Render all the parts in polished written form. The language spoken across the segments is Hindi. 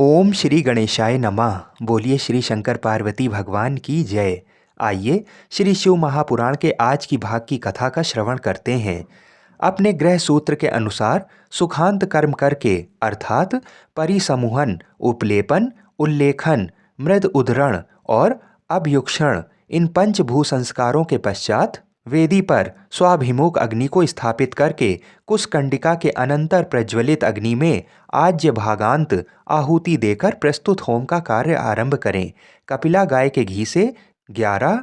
ओम श्री गणेशाय नमः। बोलिए श्री शंकर पार्वती भगवान की जय। आइए श्री शिव महापुराण के आज की भाग की कथा का श्रवण करते हैं। अपने ग्रह सूत्र के अनुसार सुखांत कर्म करके अर्थात परिसमूहन, उपलेपन, उल्लेखन, मृद उद्धरण और अभ्युक्षण इन पंचभू संस्कारों के पश्चात वेदी पर स्वाभिमुख अग्नि को स्थापित करके कुशकंडिका के अनंतर प्रज्वलित अग्नि में आज्य भागांत आहुति देकर प्रस्तुत होम का कार्य आरंभ करें। कपिला गाय के घी से 11,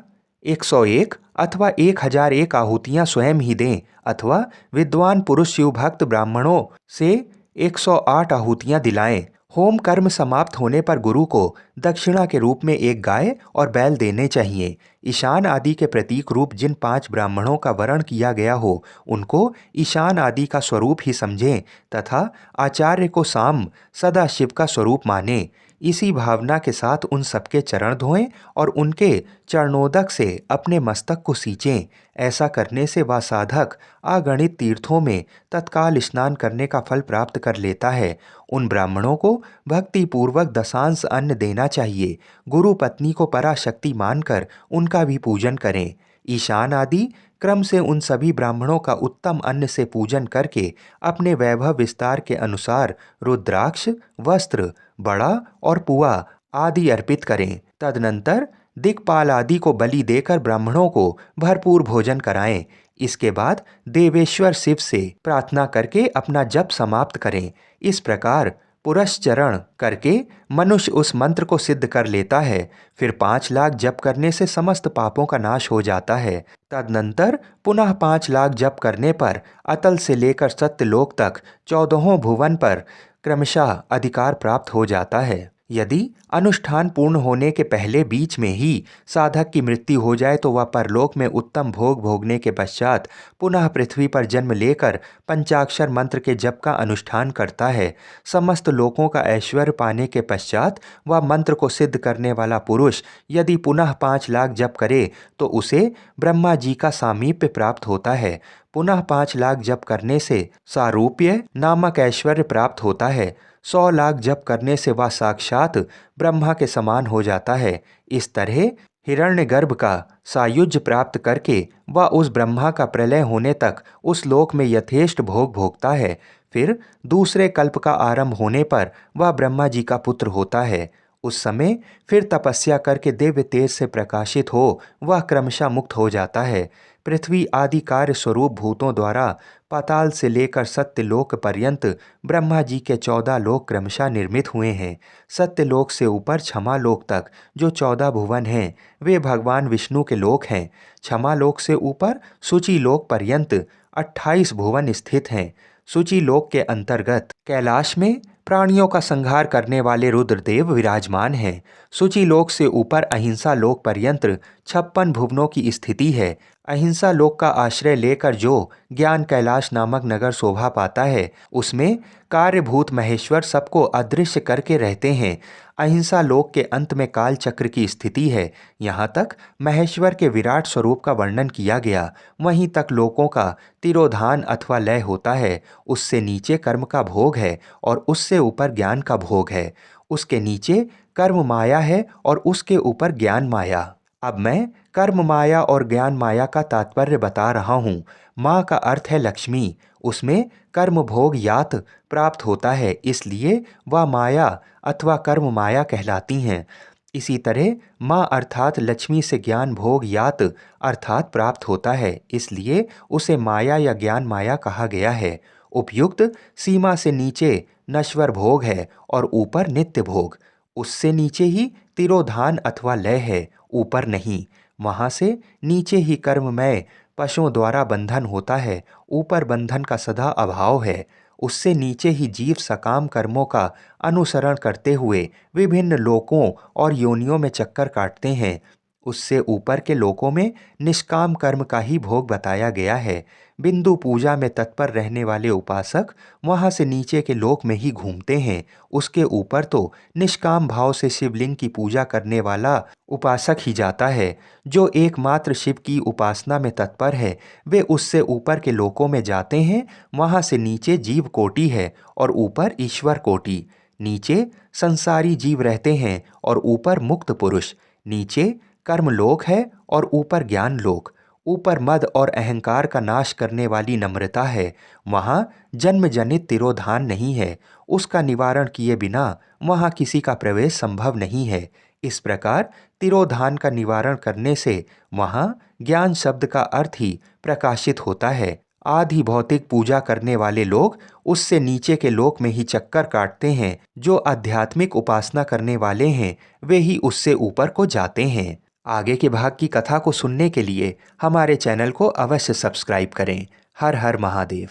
101 अथवा 1001 आहुतियां स्वयं ही दें अथवा विद्वान पुरुष शिव भक्त ब्राह्मणों से 108 आहुतियां दिलाएं। होम कर्म समाप्त होने पर गुरु को दक्षिणा के रूप में एक गाय और बैल देने चाहिए। ईशान आदि के प्रतीक रूप जिन 5 ब्राह्मणों का वरण किया गया हो उनको ईशान आदि का स्वरूप ही समझें तथा आचार्य को साम सदा शिव का स्वरूप माने। इसी भावना के साथ उन सबके चरण धोएं और उनके चरणोदक से अपने मस्तक को सींचें। ऐसा करने से वह साधक अगणित तीर्थों में तत्काल स्नान करने का फल प्राप्त कर लेता है। उन ब्राह्मणों को भक्तिपूर्वक दशांश अन्न देना चाहिए। गुरु पत्नी को पराशक्ति मानकर उनका भी पूजन करें। ईशान आदि क्रम से उन सभी ब्राह्मणों का उत्तम अन्न से पूजन करके अपने वैभव विस्तार के अनुसार रुद्राक्ष, वस्त्र, बड़ा और पुआ आदि अर्पित करें। तदनंतर दिक्पाल आदि को बलि देकर ब्राह्मणों को भरपूर भोजन कराएं। इसके बाद देवेश्वर शिव से प्रार्थना करके अपना जप समाप्त करें। इस प्रकार पुरस्चरण करके मनुष्य उस मंत्र को सिद्ध कर लेता है। फिर 5 लाख जप करने से समस्त पापों का नाश हो जाता है। तदनंतर पुनः 5 लाख जप करने पर अतल से लेकर सत्यलोक तक 14 भुवन पर क्रमशः अधिकार प्राप्त हो जाता है। यदि अनुष्ठान पूर्ण होने के पहले बीच में ही साधक की मृत्यु हो जाए तो वह परलोक में उत्तम भोग भोगने के पश्चात पुनः पृथ्वी पर जन्म लेकर पंचाक्षर मंत्र के जप का अनुष्ठान करता है। समस्त लोकों का ऐश्वर्य पाने के पश्चात वह मंत्र को सिद्ध करने वाला पुरुष यदि पुनः 5 लाख जप करे तो उसे ब्रह्मा जी का सामीप्य प्राप्त होता है। पुनः 5 लाख जप करने से सारूप्य नामक ऐश्वर्य प्राप्त होता है। 100 लाख जप करने से वह साक्षात ब्रह्मा के समान हो जाता है। इस तरह हिरण्यगर्भ का सायुज्य प्राप्त करके वह उस ब्रह्मा का प्रलय होने तक उस लोक में यथेष्ट भोग भोगता है। फिर दूसरे कल्प का आरंभ होने पर वह ब्रह्मा जी का पुत्र होता है। उस समय फिर तपस्या करके दिव्य तेज से प्रकाशित हो वह क्रमशः मुक्त हो जाता है। पृथ्वी आदि कार्य स्वरूप भूतों द्वारा पाताल से लेकर सत्यलोक पर्यंत ब्रह्मा जी के 14 लोक क्रमशः निर्मित हुए हैं। सत्यलोक से ऊपर क्षमा लोक तक जो 14 भुवन हैं वे भगवान विष्णु के लोक हैं। क्षमा लोक से ऊपर सूची लोक पर्यंत 28 भुवन स्थित हैं। सूची लोक के अंतर्गत कैलाश में प्राणियों का संहार करने वाले रुद्रदेव विराजमान हैं। सूची लोक से ऊपर अहिंसा लोक पर्यंत 56 भुवनों की स्थिति है। अहिंसा लोक का आश्रय लेकर जो ज्ञान कैलाश नामक नगर शोभा पाता है उसमें कार्यभूत महेश्वर सबको अदृश्य करके रहते हैं। अहिंसा लोक के अंत में काल चक्र की स्थिति है। यहाँ तक महेश्वर के विराट स्वरूप का वर्णन किया गया। वहीं तक लोकों का तिरोधान अथवा लय होता है। उससे नीचे कर्म का भोग है और उससे ऊपर ज्ञान का भोग है। उसके नीचे कर्म माया है और उसके ऊपर ज्ञान माया। अब मैं कर्म माया और ज्ञान माया का तात्पर्य बता रहा हूँ। माँ का अर्थ है लक्ष्मी। उसमें कर्म भोग यात प्राप्त होता है इसलिए वह माया अथवा कर्म माया कहलाती हैं। इसी तरह माँ अर्थात लक्ष्मी से ज्ञान भोग यात अर्थात प्राप्त होता है इसलिए उसे माया या ज्ञान माया कहा गया है। उपयुक्त सीमा से नीचे नश्वर भोग है और ऊपर नित्य भोग। उससे नीचे ही तिरोधान अथवा लय है, ऊपर नहीं। वहाँ से नीचे ही कर्ममय पशुओं द्वारा बंधन होता है, ऊपर बंधन का सदा अभाव है। उससे नीचे ही जीव सकाम कर्मों का अनुसरण करते हुए विभिन्न लोकों और योनियों में चक्कर काटते हैं। उससे ऊपर के लोकों में निष्काम कर्म का ही भोग बताया गया है। बिंदु पूजा में तत्पर रहने वाले उपासक वहाँ से नीचे के लोक में ही घूमते हैं। उसके ऊपर तो निष्काम भाव से शिवलिंग की पूजा करने वाला उपासक ही जाता है। जो एकमात्र शिव की उपासना में तत्पर है वे उससे ऊपर के लोकों में जाते हैं। वहाँ से नीचे जीव कोटि है और ऊपर ईश्वर कोटि। नीचे संसारी जीव रहते हैं और ऊपर मुक्त पुरुष। नीचे कर्मलोक है और ऊपर ज्ञान लोक। ऊपर मद और अहंकार का नाश करने वाली नम्रता है। वहाँ जन्म जनित तिरोधान नहीं है। उसका निवारण किए बिना वहाँ किसी का प्रवेश संभव नहीं है। इस प्रकार तिरोधान का निवारण करने से वहाँ ज्ञान शब्द का अर्थ ही प्रकाशित होता है। आधि भौतिक पूजा करने वाले लोग उससे नीचे के लोक में ही चक्कर काटते हैं। जो आध्यात्मिक उपासना करने वाले हैं वे ही उससे ऊपर को जाते हैं। आगे के भाग की कथा को सुनने के लिए हमारे चैनल को अवश्य सब्सक्राइब करें। हर हर महादेव।